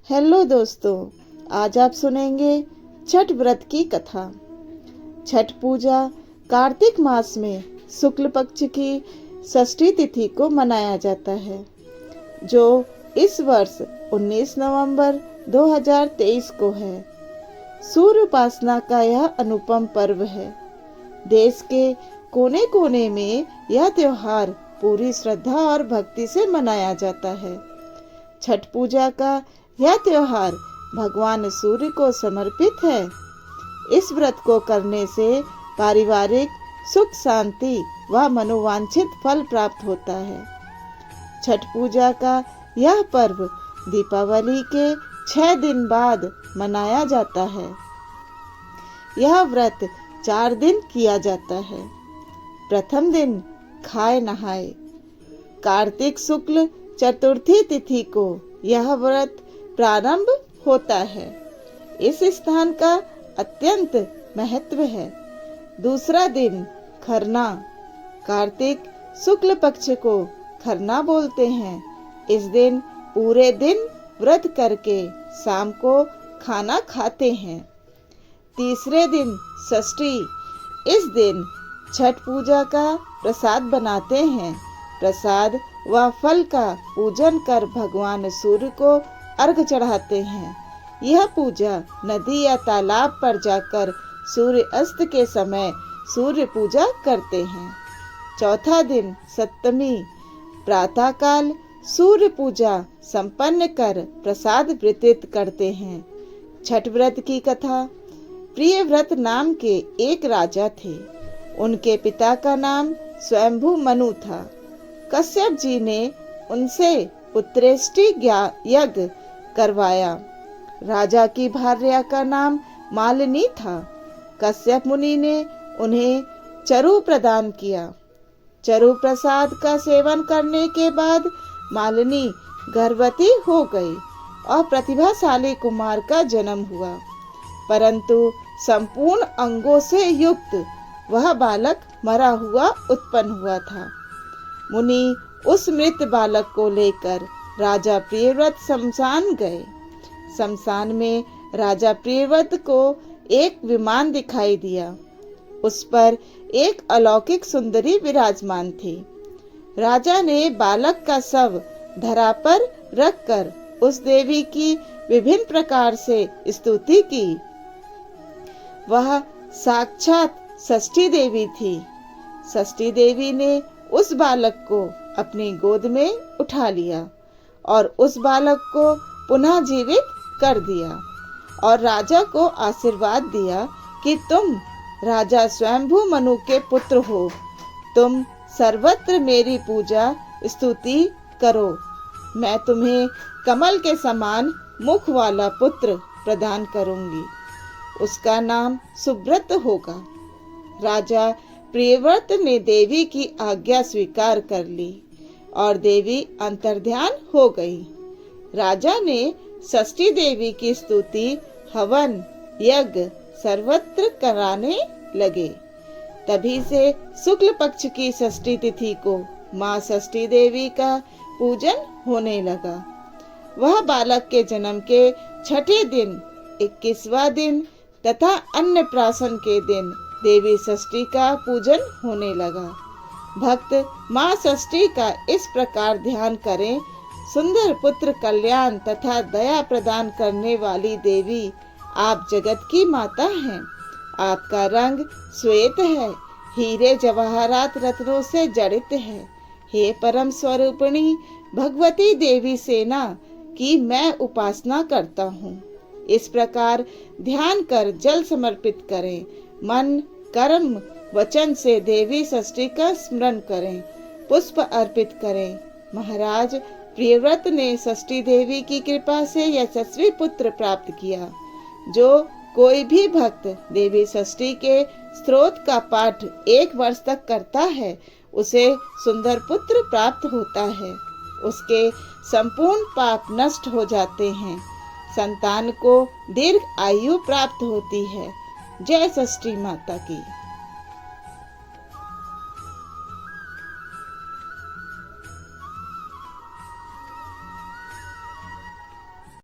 Hello दोस्तों, आज आप सुनेंगे छठ व्रत की कथा। छठ पूजा कार्तिक मास में शुक्ल पक्ष की षष्ठी तिथि को मनाया जाता है, जो इस वर्ष 19 नवंबर 2023 को है। सूर्य उपासना का यह अनुपम पर्व है। देश के कोने कोने में यह त्योहार पूरी श्रद्धा और भक्ति से मनाया जाता है। छठ पूजा का यह त्योहार भगवान सूर्य को समर्पित है। इस व्रत को करने से पारिवारिक सुख शांति व मनोवांछित फल प्राप्त होता है। छठ पूजा का यह पर्व दीपावली के 6 दिन बाद मनाया जाता है। यह व्रत 4 दिन किया जाता है। प्रथम दिन खाए नहाए। कार्तिक शुक्ल चतुर्थी तिथि को यह व्रत प्रारंभ होता है। इस स्थान का अत्यंत महत्व है। दूसरा दिन खरना। कार्तिक शुक्ल पक्ष को खरना बोलते हैं। इस दिन पूरे दिन व्रत करके शाम को खाना खाते हैं। तीसरे दिन षष्ठी। इस दिन छठ पूजा का प्रसाद बनाते हैं। प्रसाद व फल का पूजन कर भगवान सूर्य को अर्घ चढ़ाते हैं। यह पूजा नदी या तालाब पर जाकर सूर्य अस्त के समय सूर्य पूजा करते हैं। चौथा दिन सप्तमी। प्रातः काल सूर्य पूजा संपन्न कर प्रसाद वितरित करते हैं। छठ व्रत की कथा। प्रियव्रत नाम के एक राजा थे। उनके पिता का नाम स्वयंभू मनु था। कश्यप जी ने उनसे पुत्रेष्टि यज्ञ करवाया। राजा की भार्या का नाम मालिनी था। कश्यप मुनि ने उन्हें चरु प्रदान किया। चरु प्रसाद का सेवन करने के बाद मालिनी गर्भवती हो गई और प्रतिभाशाली कुमार का जन्म हुआ, परंतु संपूर्ण अंगों से युक्त वह बालक मरा हुआ उत्पन्न हुआ था। मुनि उस मृत बालक को लेकर राजा प्रियव्रत शमशान गए। शमशान में राजा प्रियव्रत को एक विमान दिखाई दिया। उस पर एक अलौकिक सुंदरी विराजमान थी। राजा ने बालक का शव धरा पर रखकर उस देवी की विभिन्न प्रकार से स्तुति की। वह साक्षात षष्ठी देवी थी। षष्ठी देवी ने उस बालक को अपनी गोद में उठा लिया और उस बालक को पुनः जीवित कर दिया और राजा को आशीर्वाद दिया कि तुम राजा स्वयंभू मनु के पुत्र हो। तुम सर्वत्र मेरी पूजा स्तुति करो। मैं तुम्हें कमल के समान मुख वाला पुत्र प्रदान करूंगी। उसका नाम सुब्रत होगा। राजा प्रियव्रत ने देवी की आज्ञा स्वीकार कर ली और देवी अंतर्ध्यान हो गई। राजा ने षष्ठी देवी की स्तुति हवन यज्ञ सर्वत्र कराने लगे। तभी से शुक्ल पक्ष की षष्ठी तिथि को माँ षष्ठी देवी का पूजन होने लगा। वह बालक के जन्म के छठे दिन 21वां दिन तथा अन्नप्राशन के दिन देवी षष्ठी का पूजन होने लगा। भक्त माँ षष्ठी का इस प्रकार ध्यान करें। सुंदर पुत्र कल्याण तथा दया प्रदान करने वाली देवी, आप जगत की माता हैं। आपका रंग श्वेत है, हीरे जवाहरात रत्नों से जड़ित है। हे परम स्वरूपिणी भगवती देवी सेना की मैं उपासना करता हूँ। इस प्रकार ध्यान कर जल समर्पित करें। मन कर्म वचन से देवी षष्ठी का स्मरण करें, पुष्प अर्पित करें। महाराज प्रियव्रत ने षष्ठी देवी की कृपा से यशस्वी पुत्र प्राप्त किया। जो कोई भी भक्त देवी षष्ठी के स्तोत्र का पाठ 1 वर्ष तक करता है, उसे सुंदर पुत्र प्राप्त होता है। उसके संपूर्ण पाप नष्ट हो जाते हैं। संतान को दीर्घ आयु प्राप्त होती है। जय षष्ठी माता की।